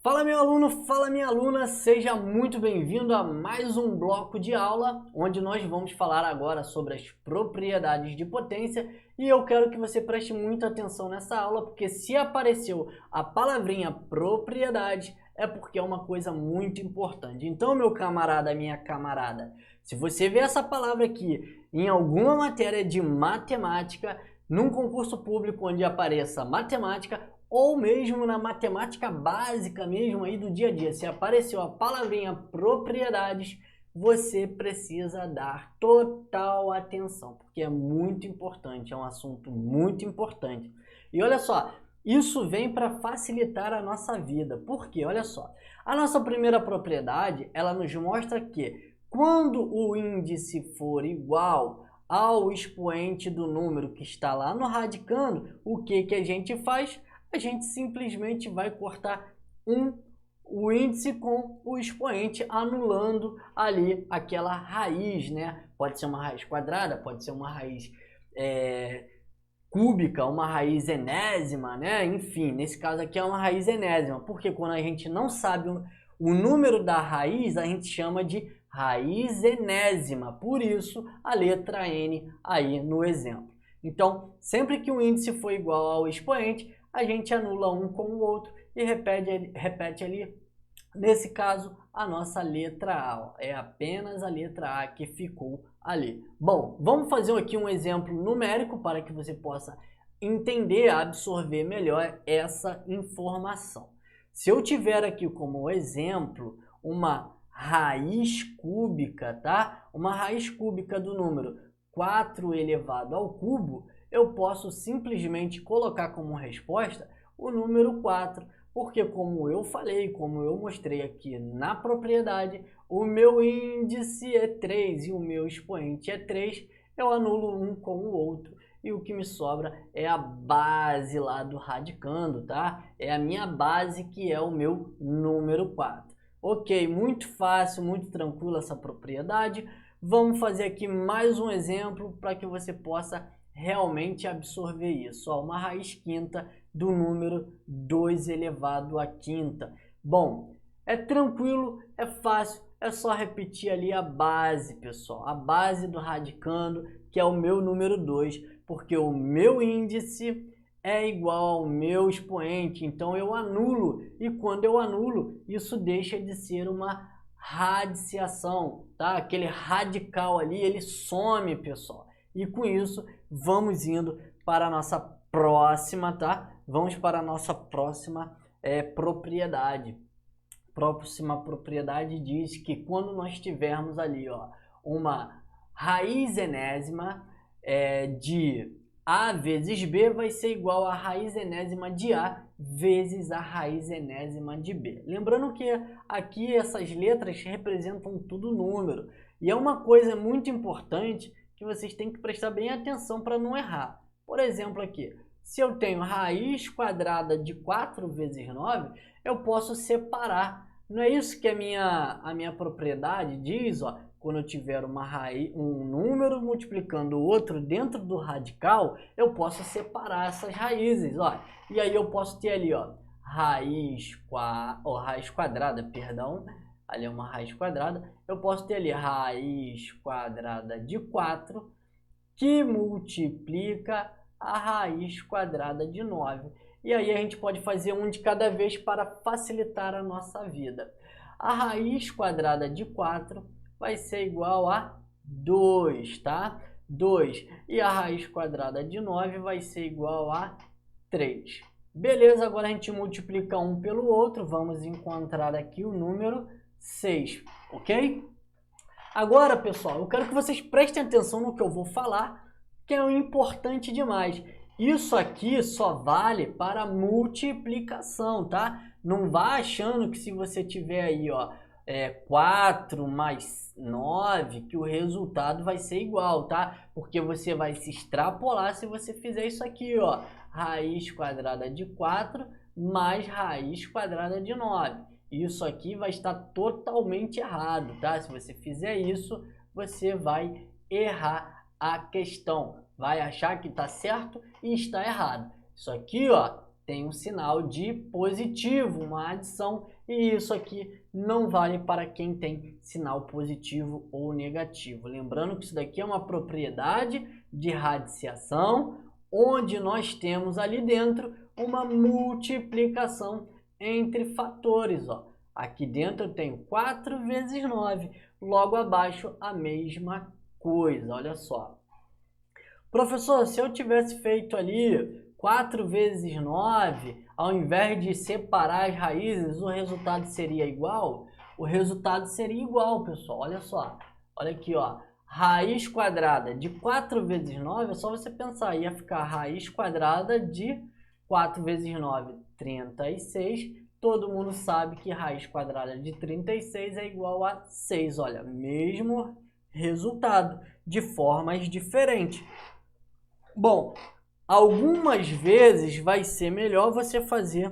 Fala meu aluno, fala minha aluna, seja muito bem-vindo a mais um bloco de aula, onde nós vamos falar agora sobre as propriedades de potência e eu quero que você preste muita atenção nessa aula, porque se apareceu a palavrinha propriedade, é porque é uma coisa muito importante. Então, meu camarada, minha camarada, se você vê essa palavra aqui em alguma matéria de matemática, num concurso público onde apareça matemática, ou mesmo na matemática básica mesmo aí do dia a dia, se apareceu a palavrinha propriedades, você precisa dar total atenção, porque é muito importante, é um assunto muito importante. E olha só, isso vem para facilitar a nossa vida, porque olha só, a nossa primeira propriedade, ela nos mostra que quando o índice for igual ao expoente do número que está lá no radicando, o que a gente faz? A gente simplesmente vai cortar o índice com o expoente, anulando ali aquela raiz, né? Pode ser uma raiz quadrada, pode ser uma raiz cúbica, uma raiz enésima, né? Enfim, nesse caso aqui é uma raiz enésima, porque quando a gente não sabe o número da raiz, a gente chama de raiz enésima, por isso a letra N aí no exemplo. Então, sempre que o índice for igual ao expoente, a gente anula um com o outro e repete ali, nesse caso, a nossa letra A. É apenas a letra A que ficou ali. Bom, vamos fazer aqui um exemplo numérico para que você possa entender, absorver melhor essa informação. Se eu tiver aqui como exemplo uma raiz cúbica, tá? Uma raiz cúbica do número 4 elevado ao cubo, eu posso simplesmente colocar como resposta o número 4, porque como eu falei, como eu mostrei aqui na propriedade, o meu índice é 3 e o meu expoente é 3, eu anulo um com o outro e o que me sobra é a base lá do radicando, tá? É a minha base que é o meu número 4. Ok, muito fácil, muito tranquilo essa propriedade. Vamos fazer aqui mais um exemplo para que você possa realmente absorver isso. Ó, uma raiz quinta do número 2 elevado à quinta. Bom, é tranquilo, é fácil, é só repetir ali a base, pessoal. A base do radicando, que é o meu número 2, porque o meu índice é igual ao meu expoente, então eu anulo, e quando eu anulo, isso deixa de ser uma radiciação, tá? Aquele radical ali, ele some, pessoal. E com isso, vamos indo para a nossa próxima, tá? Vamos para a nossa próxima propriedade. Próxima propriedade diz que quando nós tivermos ali, ó, uma raiz enésima de A vezes B vai ser igual a raiz enésima de A vezes a raiz enésima de B. Lembrando que aqui essas letras representam tudo número. E é uma coisa muito importante que vocês têm que prestar bem atenção para não errar. Por exemplo aqui, se eu tenho raiz quadrada de 4 vezes 9, eu posso separar. Não é isso que a minha propriedade diz, ó? Quando eu tiver um número multiplicando o outro dentro do radical, eu posso separar essas raízes, ó. E aí eu posso ter ali, ó, raiz quadrada, perdão, ali é uma raiz quadrada, eu posso ter ali raiz quadrada de 4 que multiplica a raiz quadrada de 9. E aí a gente pode fazer um de cada vez para facilitar a nossa vida. A raiz quadrada de 4 vai ser igual a 2, tá? 2. E a raiz quadrada de 9 vai ser igual a 3. Beleza, agora a gente multiplica um pelo outro. Vamos encontrar aqui o número 6, ok? Agora, pessoal, eu quero que vocês prestem atenção no que eu vou falar, que é importante demais. Isso aqui só vale para multiplicação, tá? Não vá achando que se você tiver aí, ó, 4 mais 9, que o resultado vai ser igual, tá? Porque você vai se extrapolar se você fizer isso aqui, ó. Raiz quadrada de 4 mais raiz quadrada de 9. Isso aqui vai estar totalmente errado, tá? Se você fizer isso, você vai errar a questão. Vai achar que está certo e está errado. Isso aqui, ó, tem um sinal de positivo, uma adição, e isso aqui não vale para quem tem sinal positivo ou negativo. Lembrando que isso daqui é uma propriedade de radiciação, onde nós temos ali dentro uma multiplicação entre fatores. Ó. Aqui dentro eu tenho 4 vezes 9, logo abaixo a mesma coisa, olha só. Professor, se eu tivesse feito ali 4 vezes 9, ao invés de separar as raízes, o resultado seria igual? O resultado seria igual, pessoal, olha só. Olha aqui, ó. Raiz quadrada de 4 vezes 9, é só você pensar, ia ficar raiz quadrada de 4 vezes 9, 36. Todo mundo sabe que raiz quadrada de 36 é igual a 6. Olha, mesmo resultado, de formas diferentes. Bom, algumas vezes vai ser melhor você fazer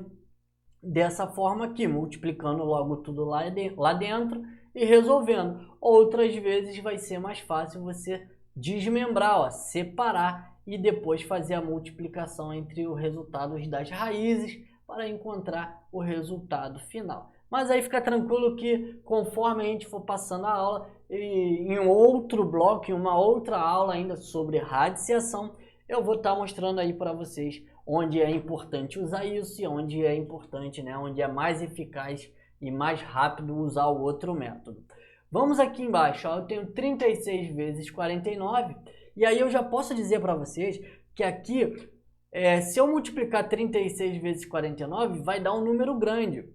dessa forma aqui, multiplicando logo tudo lá dentro e resolvendo. Outras vezes vai ser mais fácil você desmembrar, ó, separar e depois fazer a multiplicação entre os resultados das raízes para encontrar o resultado final. Mas aí fica tranquilo que conforme a gente for passando a aula, e em outro bloco, em uma outra aula ainda sobre radiciação, eu vou estar mostrando aí para vocês onde é importante usar isso e onde é importante, né, onde é mais eficaz e mais rápido usar o outro método. Vamos aqui embaixo, ó, eu tenho 36 vezes 49, e aí eu já posso dizer para vocês que aqui, se eu multiplicar 36 vezes 49, vai dar um número grande,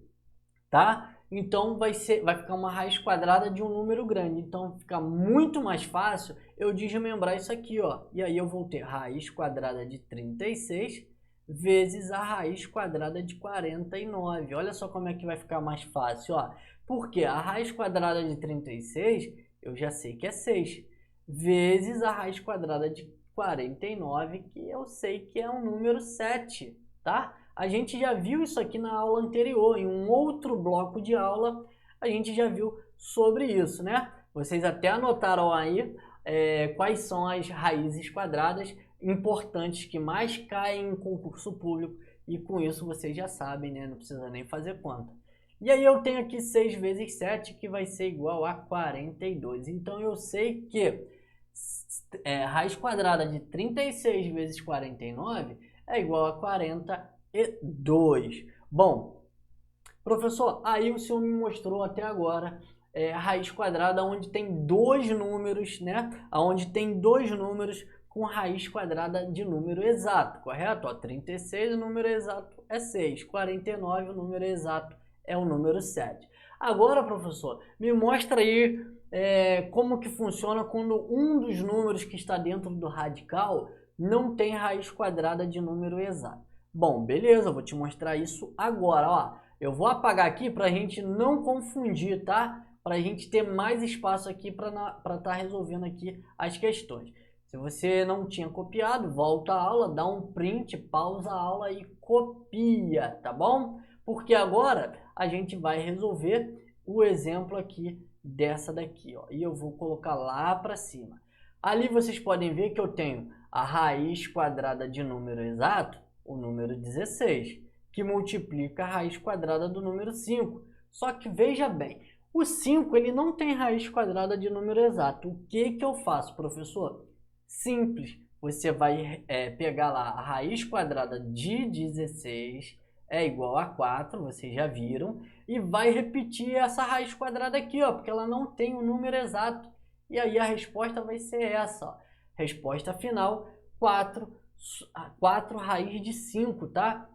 tá? Então vai ficar uma raiz quadrada de um número grande. Então fica muito mais fácil eu desmembrar isso aqui, ó. E aí eu vou ter raiz quadrada de 36 vezes a raiz quadrada de 49. Olha só como é que vai ficar mais fácil, ó. Porque a raiz quadrada de 36, eu já sei que é 6, vezes a raiz quadrada de 49, que eu sei que é um número 7, tá? A gente já viu isso aqui na aula anterior, em um outro bloco de aula, a gente já viu sobre isso, né? Vocês até anotaram aí quais são as raízes quadradas importantes que mais caem em concurso público, e com isso vocês já sabem, né? Não precisa nem fazer conta. E aí eu tenho aqui 6 vezes 7, que vai ser igual a 42. Então eu sei que raiz quadrada de 36 vezes 49 é igual a 42. Bom, professor, aí o senhor me mostrou até agora a raiz quadrada onde tem dois números, né? Onde tem dois números com raiz quadrada de número exato, correto? Ó, 36, o número exato é 6. 49, o número exato é o número 7. Agora, professor, me mostra aí como que funciona quando um dos números que está dentro do radical não tem raiz quadrada de número exato. Bom, beleza, eu vou te mostrar isso agora, ó. Eu vou apagar aqui para a gente não confundir, tá? Para a gente ter mais espaço aqui para estar resolvendo aqui as questões. Se você não tinha copiado, volta à aula, dá um print, pausa a aula e copia, tá bom? Porque agora a gente vai resolver o exemplo aqui dessa daqui, ó. E eu vou colocar lá para cima. Ali vocês podem ver que eu tenho a raiz quadrada de número exato, o número 16, que multiplica a raiz quadrada do número 5. Só que veja bem, o 5 ele não tem raiz quadrada de número exato. O que que eu faço, professor? Simples, você vai pegar lá a raiz quadrada de 16 é igual a 4, vocês já viram, e vai repetir essa raiz quadrada aqui, ó, porque ela não tem um número exato. E aí a resposta vai ser essa, ó. Resposta final, 4 raiz de 5, tá?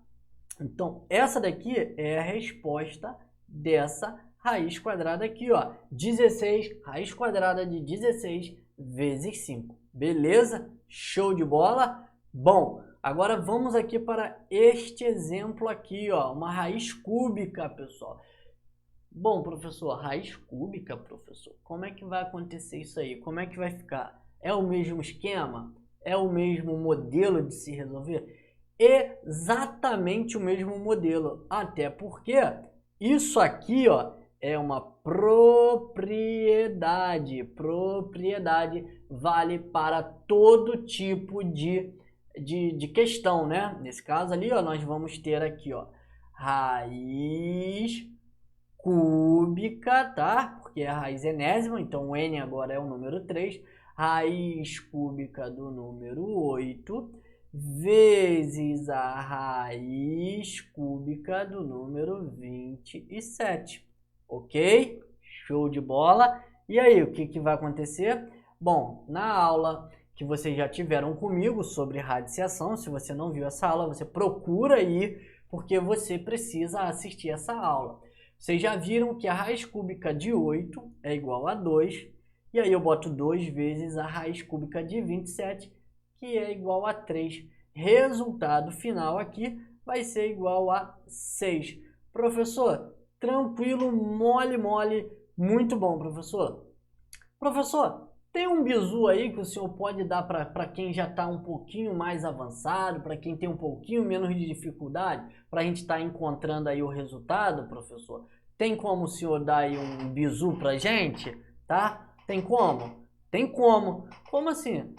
Então, essa daqui é a resposta dessa raiz quadrada aqui, ó. 16, raiz quadrada de 16 vezes 5. Beleza? Show de bola? Bom, agora vamos aqui para este exemplo aqui, ó. Uma raiz cúbica, pessoal. Bom, professor, raiz cúbica, professor, como é que vai acontecer isso aí? Como é que vai ficar? É o mesmo esquema? É o mesmo modelo de se resolver? Exatamente o mesmo modelo, até porque isso aqui, ó, é uma propriedade. Propriedade vale para todo tipo de de questão, né? Nesse caso ali, ó, nós vamos ter aqui, ó, raiz cúbica, tá? Porque é a raiz enésima, então o n agora é o número 3. Raiz cúbica do número 8 vezes a raiz cúbica do número 27. Ok? Show de bola! E aí, o que vai acontecer? Bom, na aula que vocês já tiveram comigo sobre radiciação, se você não viu essa aula, você procura aí, porque você precisa assistir essa aula. Vocês já viram que a raiz cúbica de 8 é igual a 2, e aí eu boto 2 vezes a raiz cúbica de 27, que é igual a 3. Resultado final aqui vai ser igual a 6. Professor, tranquilo, mole, mole, muito bom, professor. Professor, tem um bizu aí que o senhor pode dar para quem já está um pouquinho mais avançado, para quem tem um pouquinho menos de dificuldade, para a gente estar encontrando aí o resultado, professor? Tem como o senhor dar aí um bizu para a gente, tá? Tem como? Tem como. Como assim?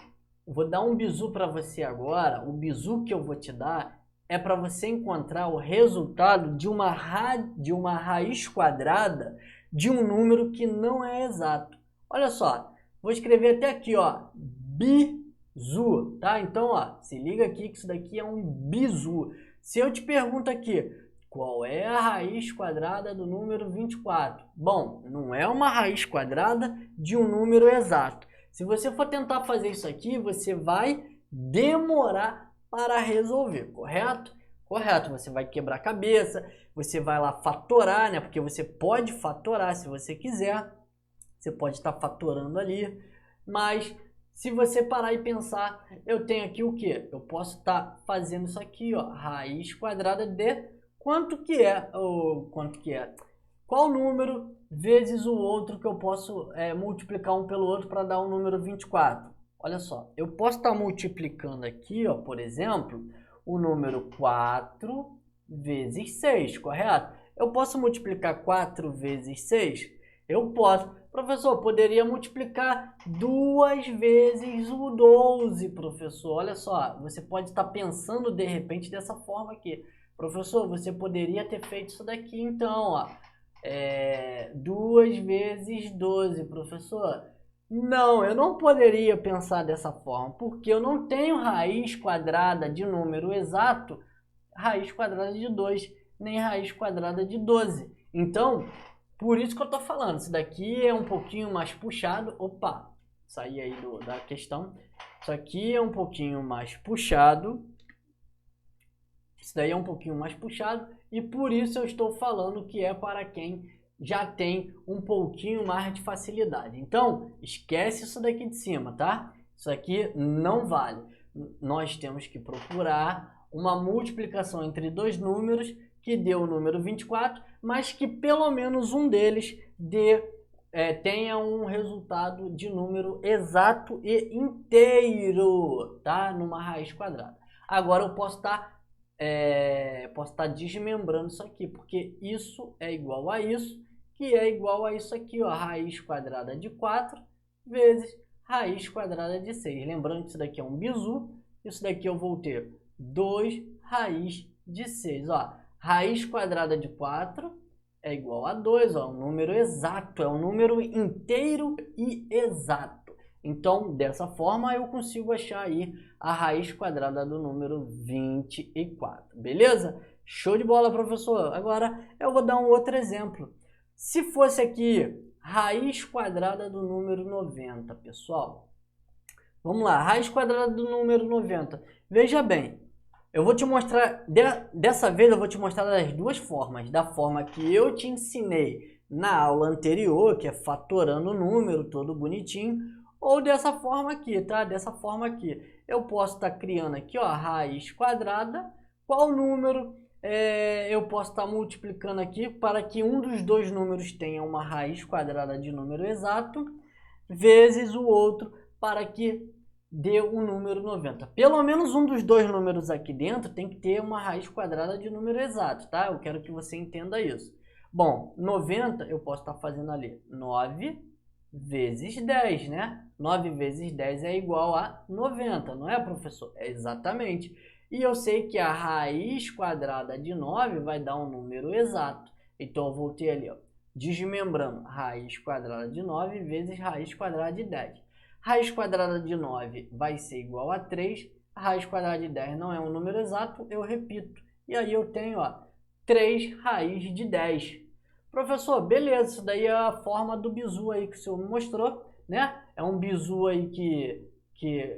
Vou dar um bizu para você agora. O bizu que eu vou te dar é para você encontrar o resultado de uma raiz quadrada de um número que não é exato. Olha só, vou escrever até aqui, ó, bizu, tá? Então, ó, se liga aqui que isso daqui é um bizu. Se eu te pergunto aqui, qual é a raiz quadrada do número 24? Bom, não é uma raiz quadrada de um número exato. Se você for tentar fazer isso aqui, você vai demorar para resolver, correto? Correto, você vai quebrar a cabeça, você vai lá fatorar, né? Porque você pode fatorar se você quiser. Você pode estar fatorando ali, mas se você parar e pensar, eu tenho aqui o quê? Eu posso estar fazendo isso aqui, ó, raiz quadrada de quanto que é? Qual número vezes o outro que eu posso multiplicar um pelo outro para dar um número 24? Olha só, eu posso estar multiplicando aqui, ó, por exemplo, o número 4 vezes 6, correto? Eu posso multiplicar 4 vezes 6? Eu posso. Professor, poderia multiplicar 2 vezes o 12, professor. Olha só, você pode estar pensando de repente dessa forma aqui. Professor, você poderia ter feito isso daqui então, ó. 2 vezes 12, professor. Não, eu não poderia pensar dessa forma, porque eu não tenho raiz quadrada de número exato, raiz quadrada de 2, nem raiz quadrada de 12. Então, por isso que eu tô falando, isso daqui é um pouquinho mais puxado. Opa, saí aí da questão. Isso aqui é um pouquinho mais puxado. Isso daí é um pouquinho mais puxado e por isso eu estou falando que é para quem já tem um pouquinho mais de facilidade. Então, esquece isso daqui de cima, tá? Isso aqui não vale. Nós temos que procurar uma multiplicação entre dois números que dê o número 24, mas que pelo menos um deles tenha um resultado de número exato e inteiro, tá? Numa raiz quadrada. Agora eu posso estar desmembrando isso aqui, porque isso é igual a isso, que é igual a isso aqui, ó, raiz quadrada de 4 vezes raiz quadrada de 6. Lembrando que isso daqui é um bizu, isso daqui eu vou ter 2 raiz de 6, ó. Raiz quadrada de 4 é igual a 2, ó, um número exato, é um número inteiro e exato. Então, dessa forma, eu consigo achar aí a raiz quadrada do número 24, beleza? Show de bola, professor! Agora, eu vou dar um outro exemplo. Se fosse aqui, raiz quadrada do número 90, pessoal. Vamos lá, raiz quadrada do número 90. Veja bem, eu vou te mostrar, dessa vez eu vou te mostrar das duas formas. Da forma que eu te ensinei na aula anterior, que é fatorando o número todo bonitinho, ou dessa forma aqui, tá? Dessa forma aqui. Eu posso estar criando aqui, ó, a raiz quadrada. Qual número eu posso estar multiplicando aqui para que um dos dois números tenha uma raiz quadrada de número exato, vezes o outro para que dê o número 90. Pelo menos um dos dois números aqui dentro tem que ter uma raiz quadrada de número exato, tá? Eu quero que você entenda isso. Bom, 90 eu posso estar fazendo ali 9 vezes 10, né? 9 vezes 10 é igual a 90, não é, professor? É exatamente. E eu sei que a raiz quadrada de 9 vai dar um número exato. Então, eu vou ter ali, ó, desmembrando, raiz quadrada de 9 vezes raiz quadrada de 10. Raiz quadrada de 9 vai ser igual a 3. A raiz quadrada de 10 não é um número exato, eu repito. E aí eu tenho, ó, 3 raiz de 10. Professor, beleza, isso daí é a forma do bizu aí que o senhor me mostrou, né? É um bizu aí que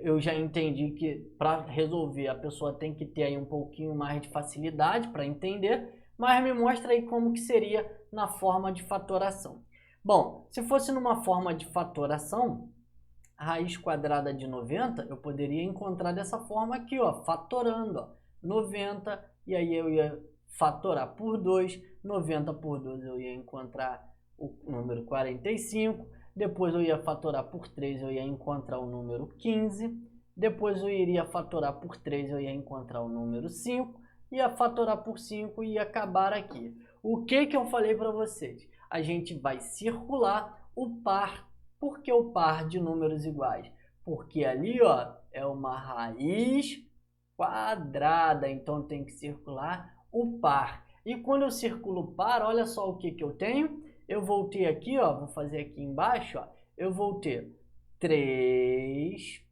eu já entendi que para resolver a pessoa tem que ter aí um pouquinho mais de facilidade para entender, mas me mostra aí como que seria na forma de fatoração. Bom, se fosse numa forma de fatoração, a raiz quadrada de 90, eu poderia encontrar dessa forma aqui, ó, fatorando, ó, 90, e aí eu ia fatorar por 2, 90 por 2 eu ia encontrar o número 45, depois eu ia fatorar por 3, eu ia encontrar o número 15, depois eu iria fatorar por 3, eu ia encontrar o número 5, ia fatorar por 5 e ia acabar aqui. O que eu falei para vocês? A gente vai circular o par. Por que o par de números iguais? Porque ali, ó, é uma raiz quadrada, então tem que circular o par. E quando eu circulo o par, olha só o que eu tenho. Eu vou ter aqui, ó, vou fazer aqui embaixo, ó, eu vou ter 3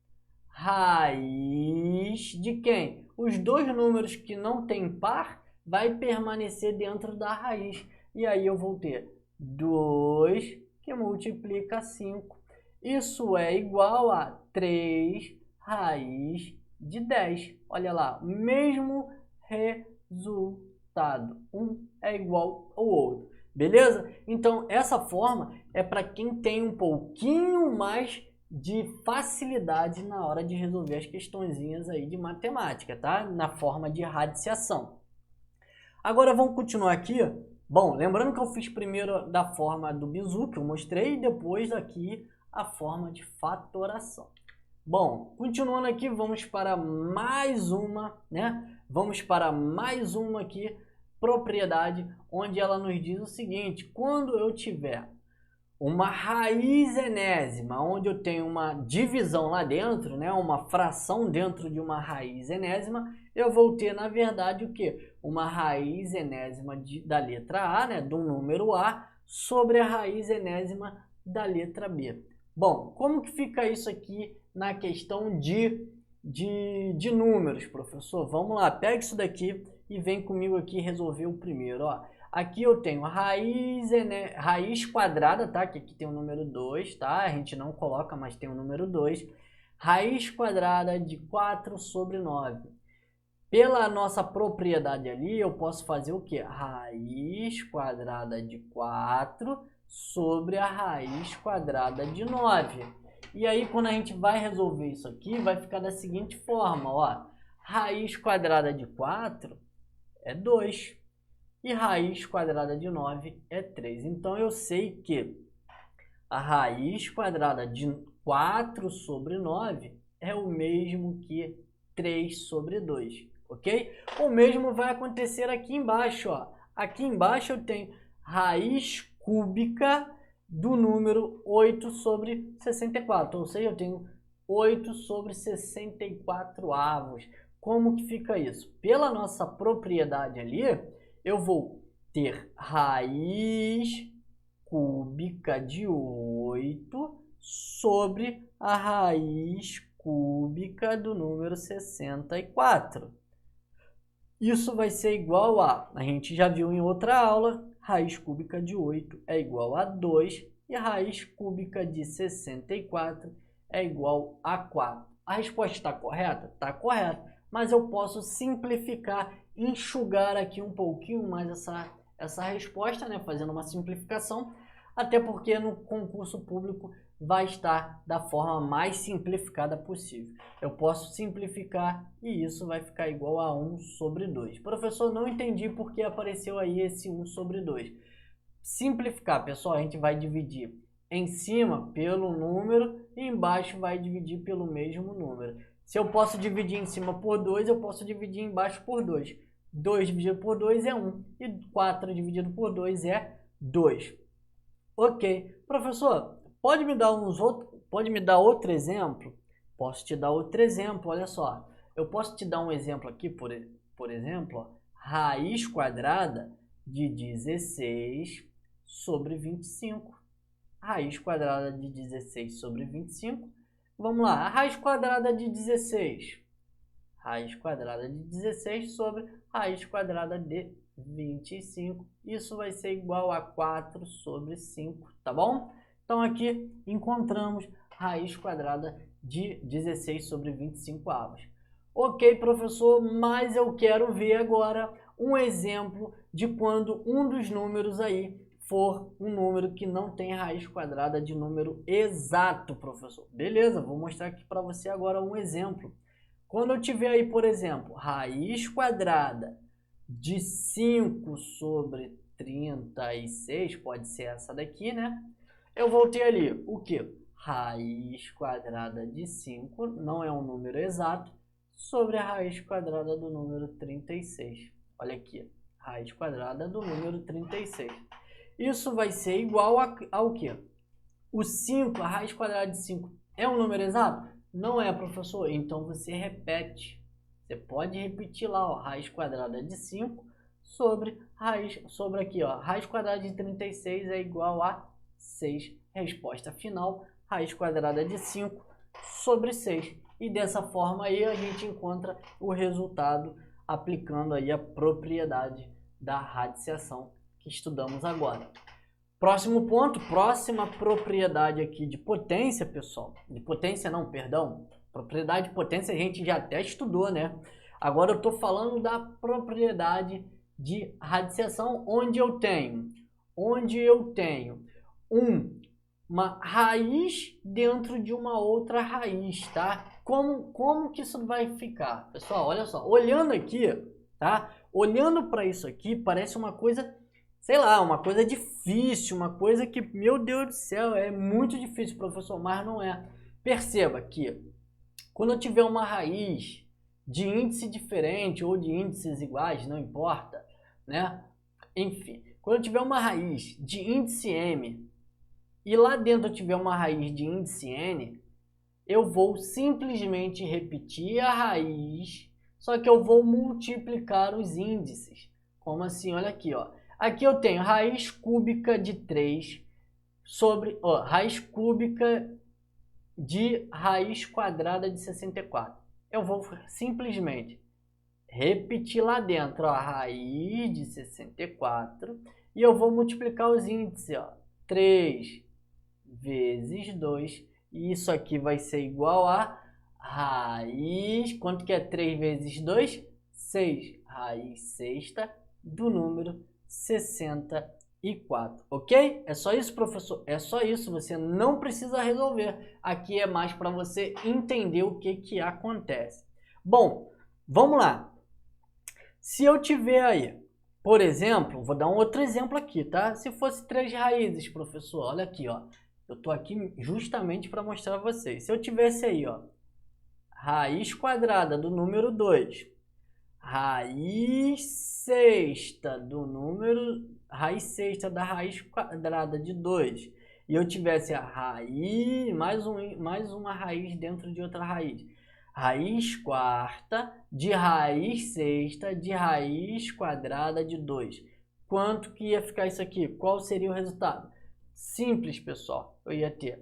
raiz de quem? Os dois números que não tem par vai permanecer dentro da raiz. E aí eu vou ter 2 que multiplica 5. Isso é igual a 3 raiz de 10. Olha lá, mesmo resultado. Um é igual ao outro. Beleza? Então, essa forma é para quem tem um pouquinho mais de facilidade na hora de resolver as questõezinhas aí de matemática, tá? Na forma de radiciação. Agora, vamos continuar aqui. Bom, lembrando que eu fiz primeiro da forma do bizu, que eu mostrei, e depois aqui a forma de fatoração. Bom, continuando aqui, vamos para mais uma, né? Vamos para mais uma aqui, propriedade, onde ela nos diz o seguinte: quando eu tiver uma raiz enésima, onde eu tenho uma divisão lá dentro, né, uma fração dentro de uma raiz enésima, eu vou ter, na verdade, o quê? Uma raiz enésima da letra A, né, do número A, sobre a raiz enésima da letra B. Bom, como que fica isso aqui na questão de números, professor? Vamos lá, pega isso daqui e vem comigo aqui resolver o primeiro, ó. Aqui eu tenho raiz quadrada, tá? Que aqui tem o número 2, tá? A gente não coloca, mas tem o número 2. Raiz quadrada de 4 sobre 9. Pela nossa propriedade ali, eu posso fazer o quê? Raiz quadrada de 4 sobre a raiz quadrada de 9. E aí, quando a gente vai resolver isso aqui, vai ficar da seguinte forma, ó. Raiz quadrada de 4 é 2. E raiz quadrada de 9 é 3. Então, eu sei que a raiz quadrada de 4 sobre 9 é o mesmo que 3 sobre 2, ok? O mesmo vai acontecer aqui embaixo, ó. Aqui embaixo eu tenho raiz cúbica do número 8 sobre 64, ou seja, eu tenho 8 sobre 64 avos. Como que fica isso? Pela nossa propriedade ali, eu vou ter raiz cúbica de 8 sobre a raiz cúbica do número 64. Isso vai ser igual a gente já viu em outra aula, raiz cúbica de 8 é igual a 2 e a raiz cúbica de 64 é igual a 4. A resposta está correta? Está correta, mas eu posso simplificar, enxugar aqui um pouquinho mais essa resposta, né, fazendo uma simplificação, até porque no concurso público vai estar da forma mais simplificada possível. Eu posso simplificar e isso vai ficar igual a 1 sobre 2. Professor, não entendi por que apareceu aí esse 1 sobre 2. Simplificar, pessoal, a gente vai dividir em cima pelo número e embaixo vai dividir pelo mesmo número. Se eu posso dividir em cima por 2, eu posso dividir embaixo por 2. 2 dividido por 2 é 1 e 4 dividido por 2 é 2. Ok. Professor, Pode me dar outro exemplo? Posso te dar outro exemplo, olha só. Eu posso te dar um exemplo aqui, por exemplo, ó, raiz quadrada de 16 sobre 25. Raiz quadrada de 16 sobre 25. Vamos lá, a raiz quadrada de 16. Raiz quadrada de 16 sobre raiz quadrada de 25. Isso vai ser igual a 4 sobre 5, tá bom? Então aqui encontramos raiz quadrada de 16 sobre 25 avos. Ok, professor, mas eu quero ver agora um exemplo de quando um dos números aí for um número que não tem raiz quadrada de número exato, professor. Beleza, vou mostrar aqui para você agora um exemplo. Quando eu tiver aí, por exemplo, raiz quadrada de 5 sobre 36, pode ser essa daqui, né? Eu vou ter ali o quê? Raiz quadrada de 5, não é um número exato, sobre a raiz quadrada do número 36. Olha aqui, raiz quadrada do número 36. Isso vai ser igual ao quê? O 5, a raiz quadrada de 5, é um número exato? Não é, professor. Então você repete. Você pode repetir lá, ó, raiz quadrada de 5 sobre aqui, ó, raiz quadrada de 36 é igual a 6. Resposta final, raiz quadrada de 5 sobre 6. E dessa forma aí a gente encontra o resultado aplicando aí a propriedade da radiciação que estudamos agora. Próximo ponto, próxima propriedade aqui de potência, pessoal. De potência não, perdão. Propriedade de potência a gente já até estudou, né? Agora eu estou falando da propriedade de radiciação, onde eu tenho uma raiz dentro de uma outra raiz, tá? Como que isso vai ficar? Pessoal, olha só, olhando aqui, tá? Olhando para isso aqui, parece uma coisa, sei lá, uma coisa difícil, uma coisa que, meu Deus do céu, é muito difícil, professor, mas não é. Perceba que quando eu tiver uma raiz de índice diferente ou de índices iguais, não importa, né? Enfim, quando eu tiver uma raiz de índice m e lá dentro eu tiver uma raiz de índice n, eu vou simplesmente repetir a raiz, só que eu vou multiplicar os índices. Como assim? Olha aqui, ó. Aqui eu tenho raiz cúbica de 3 sobre, ó, raiz cúbica de raiz quadrada de 64. Eu vou simplesmente repetir lá dentro, ó, a raiz de 64 e eu vou multiplicar os índices, ó, 3 vezes 2, e isso aqui vai ser igual a raiz, quanto que é 3 vezes 2? 6, raiz sexta do número 64, ok? É só isso, professor? É só isso, você não precisa resolver. Aqui é mais para você entender o que acontece. Bom, vamos lá. Se eu tiver aí, por exemplo, vou dar um outro exemplo aqui, tá? Se fosse 3 raízes, professor, olha aqui, ó. Eu tô aqui justamente para mostrar a vocês. Se eu tivesse aí, ó, raiz quadrada do número 2, raiz sexta da raiz quadrada de 2, e eu tivesse a raiz, mais uma raiz dentro de outra raiz, raiz quarta de raiz sexta de raiz quadrada de 2. Quanto que ia ficar isso aqui? Qual seria o resultado? Simples, pessoal. Eu ia ter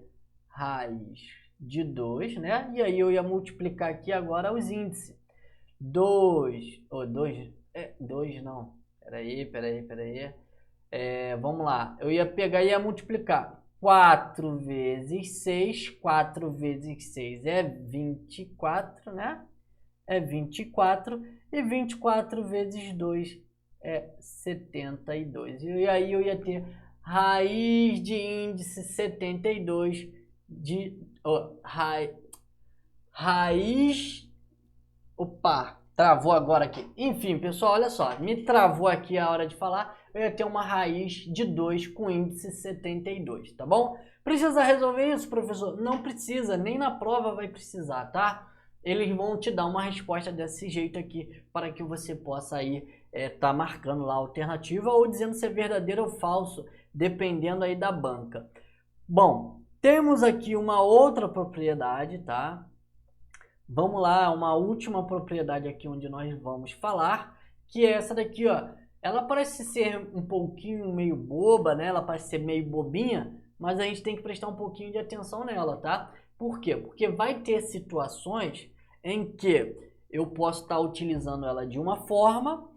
raiz de 2, né? E aí eu ia multiplicar aqui agora os índices. 2 não. Peraí. Vamos lá. Eu ia pegar e ia multiplicar. 4 vezes 6. 4 vezes 6 é 24, né? É 24. E 24 vezes 2 é 72. E aí eu ia ter raiz de índice 72 de... raiz... Opa, travou agora aqui. Enfim, pessoal, olha só. Me travou aqui a hora de falar. Eu ia ter uma raiz de 2 com índice 72, tá bom? Precisa resolver isso, professor? Não precisa, nem na prova vai precisar, tá? Eles vão te dar uma resposta desse jeito aqui para que você possa aí tá marcando lá a alternativa ou dizendo se é verdadeiro ou falso, dependendo aí da banca. Bom, Temos aqui uma outra propriedade, tá? Vamos lá, uma última propriedade aqui onde nós vamos falar, que é essa daqui, ó. Ela parece ser um pouquinho meio boba, né? Ela parece ser meio bobinha, mas a gente tem que prestar um pouquinho de atenção nela, tá? Por quê? Porque vai ter situações em que eu posso estar utilizando ela de uma forma,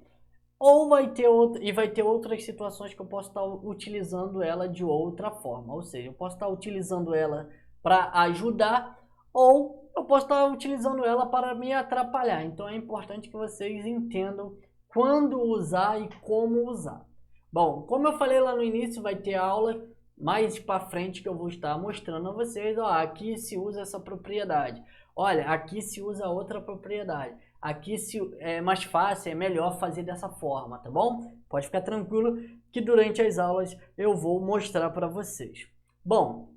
ou vai ter outras situações que eu posso estar utilizando ela de outra forma. Ou seja, eu posso estar utilizando ela para ajudar, ou eu posso estar utilizando ela para me atrapalhar. Então é importante que vocês entendam quando usar e como usar. Bom, como eu falei lá no início, vai ter aula mais para frente que eu vou estar mostrando a vocês. Ó, aqui se usa essa propriedade. Olha, aqui se usa outra propriedade. Aqui é mais fácil, é melhor fazer dessa forma, tá bom? Pode ficar tranquilo que durante as aulas eu vou mostrar para vocês. Bom,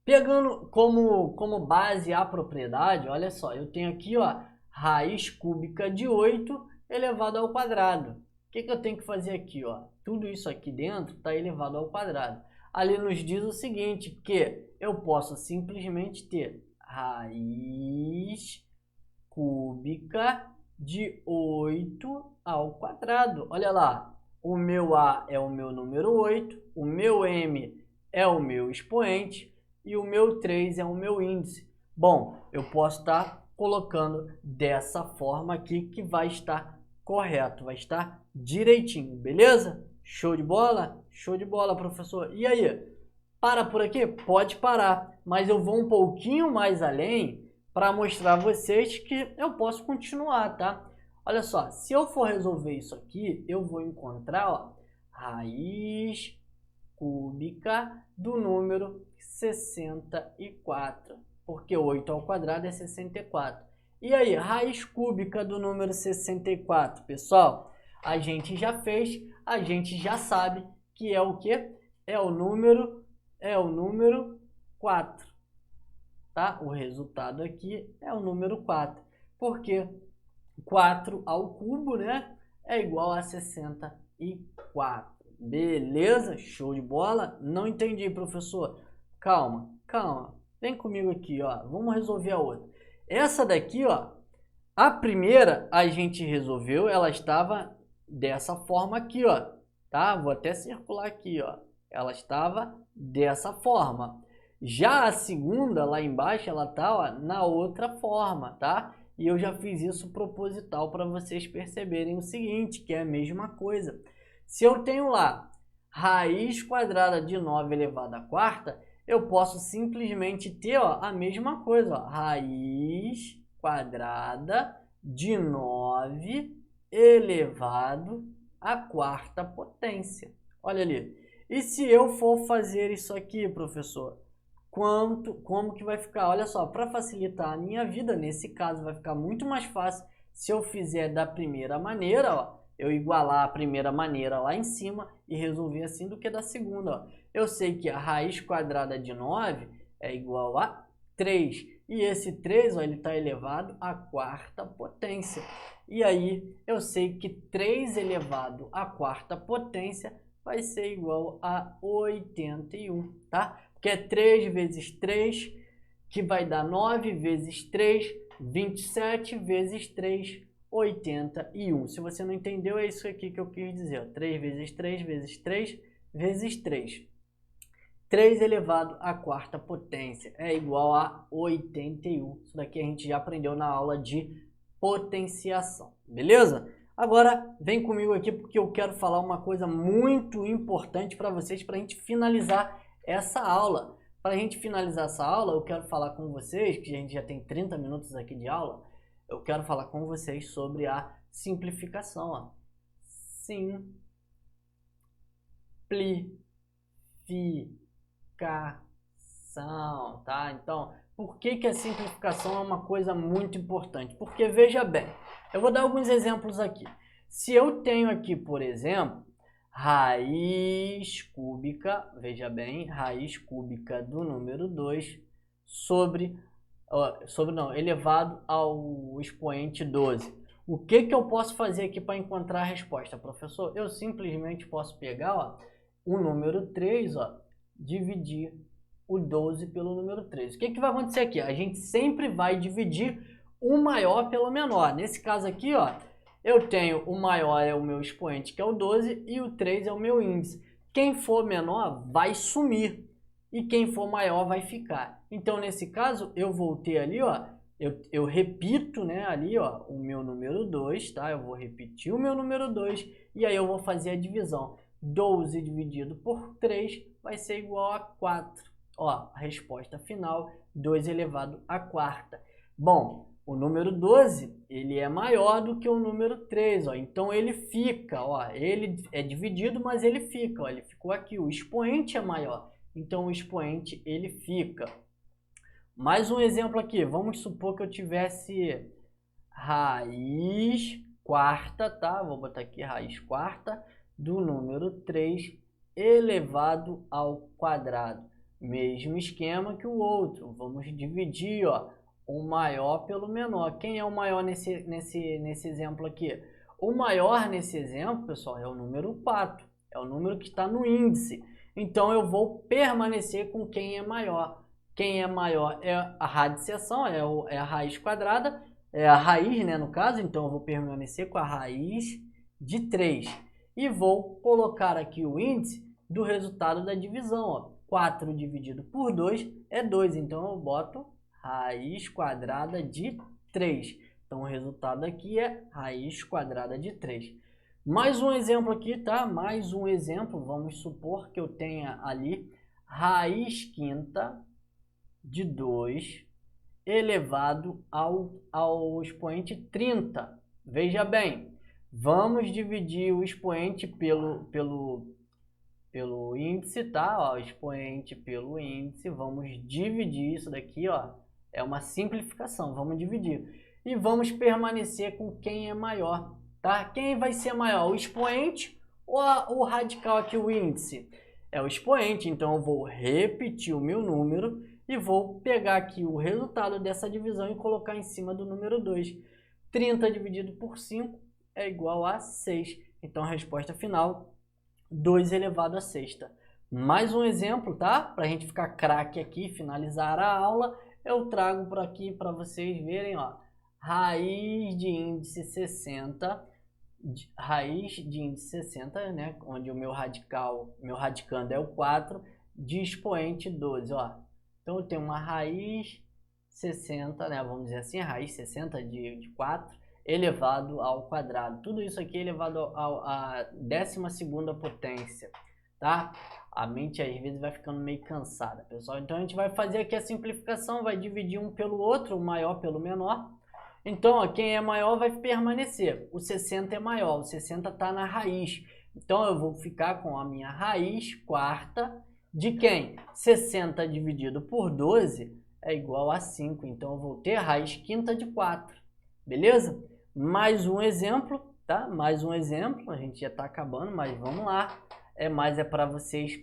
pegando como base a propriedade, olha só, eu tenho aqui, ó, raiz cúbica de 8 elevado ao quadrado. O que eu tenho que fazer aqui, ó? Tudo isso aqui dentro está elevado ao quadrado. Ali nos diz o seguinte, que eu posso simplesmente ter raiz cúbica de 8 ao quadrado. Olha lá, o meu A é o meu número 8, o meu M é o meu expoente e o meu 3 é o meu índice. Bom, eu posso estar colocando dessa forma aqui que vai estar correto, vai estar direitinho, beleza? Show de bola? Show de bola, professor. E aí, para por aqui? Pode parar, mas eu vou um pouquinho mais além para mostrar a vocês que eu posso continuar, tá? Olha só, se eu for resolver isso aqui, eu vou encontrar, ó, raiz cúbica do número 64, porque 8 ao quadrado é 64. E aí, raiz cúbica do número 64, pessoal, a gente já fez, a gente já sabe que é o quê? É o número 4. Tá? O resultado aqui é o número 4, porque 4 ao cubo, né, é igual a 64. Beleza? Show de bola? Não entendi, professor. Calma, calma. Vem comigo aqui, ó. Vamos resolver a outra. Essa daqui, ó, a primeira a gente resolveu, ela estava dessa forma aqui, ó, tá? Vou até circular aqui, ó. Ela estava dessa forma. Já a segunda, lá embaixo, ela tá, ó, na outra forma, tá? E eu já fiz isso proposital para vocês perceberem o seguinte, que é a mesma coisa. Se eu tenho lá raiz quadrada de 9 elevado à quarta, eu posso simplesmente ter, ó, a mesma coisa, ó, raiz quadrada de 9 elevado à quarta potência. Olha ali. E se eu for fazer isso aqui, professor? Como que vai ficar? Olha só, para facilitar a minha vida, nesse caso vai ficar muito mais fácil se eu fizer da primeira maneira, ó, eu igualar a primeira maneira lá em cima e resolver assim do que da segunda, ó. Eu sei que a raiz quadrada de 9 é igual a 3, e esse 3, ó, ele está elevado à quarta potência. E aí eu sei que 3 elevado à quarta potência vai ser igual a 81, tá? Que é 3 vezes 3, que vai dar 9 vezes 3, 27 vezes 3, 81. Se você não entendeu, é isso aqui que eu quis dizer. 3 vezes 3 vezes 3 vezes 3. 3 elevado à quarta potência é igual a 81. Isso daqui a gente já aprendeu na aula de potenciação, beleza? Agora, vem comigo aqui porque eu quero falar uma coisa muito importante para vocês, para a gente finalizar essa aula. Para a gente finalizar essa aula, eu quero falar com vocês, que a gente já tem 30 minutos aqui de aula, eu quero falar com vocês sobre a simplificação. Ó. Simplificação, tá? Então, por que a simplificação é uma coisa muito importante? Porque, veja bem, eu vou dar alguns exemplos aqui. Se eu tenho aqui, por exemplo, raiz cúbica, veja bem, raiz cúbica do número 2 elevado ao expoente 12. O que eu posso fazer aqui para encontrar a resposta, professor? Eu simplesmente posso pegar, ó, o número 3, ó, dividir o 12 pelo número 3. O que vai acontecer aqui? A gente sempre vai dividir o maior pelo menor. Nesse caso aqui, ó, eu tenho o maior é o meu expoente, que é o 12, e o 3 é o meu índice. Quem for menor vai sumir e quem for maior vai ficar. Então, nesse caso, eu vou ter ali, ó, eu repito, né, ali, ó, o meu número 2, tá? Eu vou repetir o meu número 2 e aí eu vou fazer a divisão. 12 dividido por 3 vai ser igual a 4. Ó, a resposta final, 2 elevado à quarta. Bom, o número 12, ele é maior do que o número 3, ó. Então ele fica, ó, ele é dividido, mas ele fica, ó, ele ficou aqui. O expoente é maior, então o expoente ele fica. Mais um exemplo aqui, vamos supor que eu tivesse raiz quarta, tá? Vou botar aqui raiz quarta do número 3 elevado ao quadrado. Mesmo esquema que o outro, vamos dividir, ó, o maior pelo menor. Quem é o maior nesse exemplo aqui? O maior nesse exemplo, pessoal, é o número 4, é o número que está no índice. Então eu vou permanecer com quem é maior. Quem é maior é a radiciação, é a raiz quadrada, é a raiz, né, no caso, então eu vou permanecer com a raiz de 3. E vou colocar aqui o índice do resultado da divisão, ó. 4 dividido por 2 é 2, então eu boto raiz quadrada de 3. Então o resultado aqui é raiz quadrada de 3. Mais um exemplo aqui, tá? Mais um exemplo, vamos supor que eu tenha ali raiz quinta de 2 elevado ao expoente 30. Veja bem, vamos dividir o expoente pelo índice, tá? Ó, expoente pelo índice, vamos dividir isso daqui, ó. É uma simplificação, vamos dividir. E vamos permanecer com quem é maior, tá? Quem vai ser maior, o expoente ou o radical aqui, o índice? É o expoente, então eu vou repetir o meu número e vou pegar aqui o resultado dessa divisão e colocar em cima do número 2. 30 dividido por 5 é igual a 6. Então a resposta final, 2 elevado a sexta. Mais um exemplo, tá? Para a gente ficar craque aqui, finalizar a aula, eu trago por aqui para vocês verem, ó, raiz de índice 60, raiz de índice 60, né, onde o meu radicando é o 4, de expoente 12, ó. Então eu tenho uma raiz 60, né, vamos dizer assim, raiz 60 de 4 elevado ao quadrado. Tudo isso aqui elevado à 12ª potência, tá? A mente às vezes vai ficando meio cansada, pessoal. Então a gente vai fazer aqui a simplificação, vai dividir um pelo outro, o maior pelo menor. Então, ó, quem é maior vai permanecer. O 60 é maior, o 60 está na raiz. Então eu vou ficar com a minha raiz quarta de quem? 60 dividido por 12 é igual a 5. Então eu vou ter a raiz quinta de 4. Beleza? Mais um exemplo, tá? Mais um exemplo. A gente já está acabando, mas vamos lá. Mas é para vocês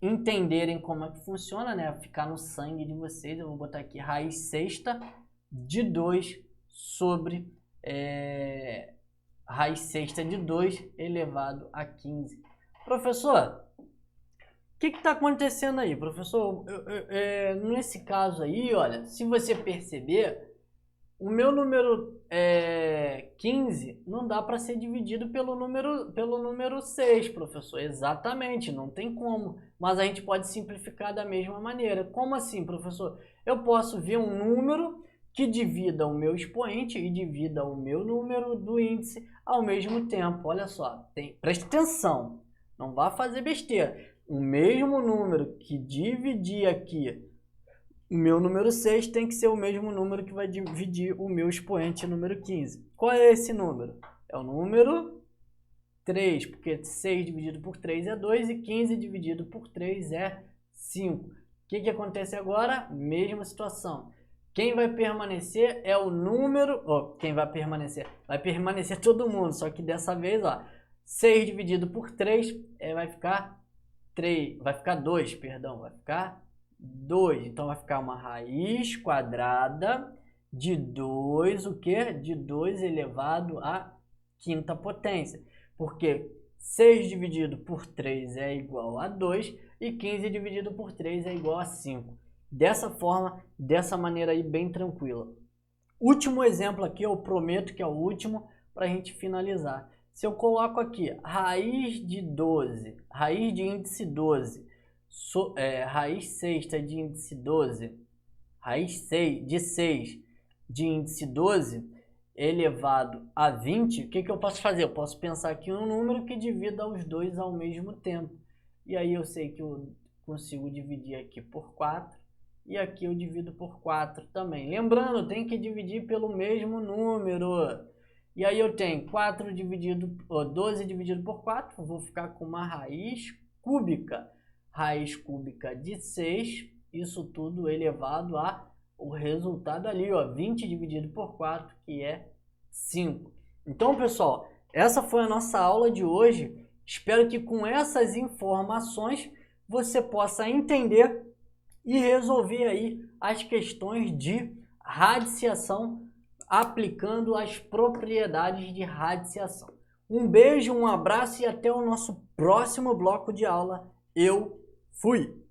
entenderem como é que funciona, né? Ficar no sangue de vocês. Eu vou botar aqui raiz sexta de 2 sobre raiz sexta de 2 elevado a 15. Professor, o que está acontecendo aí, professor? Nesse caso aí, olha, se você perceber, o meu número 15 não dá para ser dividido pelo número 6, professor. Exatamente, não tem como. Mas a gente pode simplificar da mesma maneira. Como assim, professor? Eu posso ver um número que divida o meu expoente e divida o meu número do índice ao mesmo tempo. Olha só, preste atenção, não vá fazer besteira. O mesmo número que dividir aqui o meu número 6 tem que ser o mesmo número que vai dividir o meu expoente número 15. Qual é esse número? É o número 3, porque 6 dividido por 3 é 2 e 15 dividido por 3 é 5. O que acontece agora? Mesma situação. Quem vai permanecer é o número... quem vai permanecer? Vai permanecer todo mundo, só que dessa vez, ó, 6 dividido por 3 vai ficar 3, vai ficar 2, perdão, vai ficar 2. Então vai ficar uma raiz quadrada de 2, o quê? De 2 elevado à quinta potência. Porque 6 dividido por 3 é igual a 2 e 15 dividido por 3 é igual a 5. dessa forma, dessa maneira aí bem tranquila. Último exemplo aqui, eu prometo que é o último para a gente finalizar. Se eu coloco aqui raiz de 12, raiz de índice 12, raiz sexta de índice 12, raiz de 6 de índice 12 elevado a 20, o que eu posso fazer? Eu posso pensar aqui um número que divida os dois ao mesmo tempo. E aí eu sei que eu consigo dividir aqui por 4 e aqui eu divido por 4 também. Lembrando, tem que dividir pelo mesmo número. E aí eu tenho 12 dividido por 4, vou ficar com uma raiz cúbica. Raiz cúbica de 6, isso tudo elevado a o resultado ali, ó, 20 dividido por 4, que é 5. Então, pessoal, essa foi a nossa aula de hoje. Espero que com essas informações você possa entender e resolver aí as questões de radiciação aplicando as propriedades de radiciação. Um beijo, um abraço e até o nosso próximo bloco de aula. Eu fui!